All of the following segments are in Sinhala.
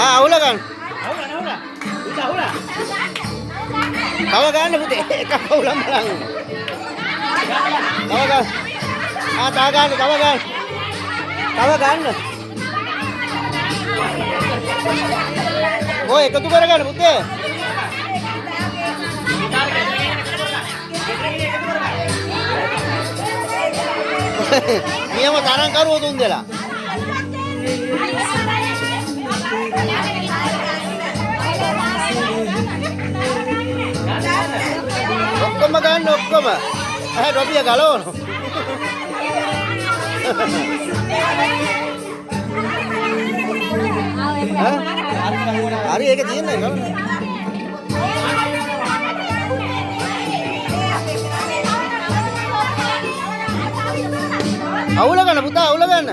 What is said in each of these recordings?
අවුල ගන්න. තව ගන්න පුතේ. එක අවුලක් බලන්න. තව ගන්න. තව ගන්න. තව ගන්න. ඔය එකතු කරගන්න පුතේ. නියම තරම් කරුවෝ තුන් දෙලා. ඔක්කොම ගන්න ඔක්කොම. ටොපිය ගලවන. හරි ඒක තියෙන්නේ ගලවන. අවුල ගන්න පුතා අවුල ගන්න.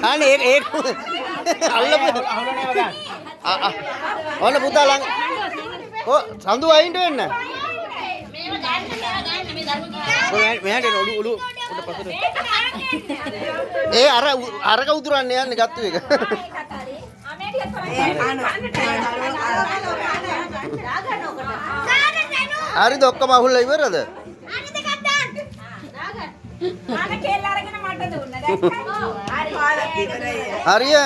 අනේ ඒක අල්ලපු ඔන්න පුතා ළඟ ඔය සඳු අයින්ට වෙන්න මෙහාට එන ඔලු උඩ පස්සට ඒ අරක උතුරන්න යන්නේ ගත්තු එක හරිද ඔක්කොම අහුල්ලා ඉවරද හරිය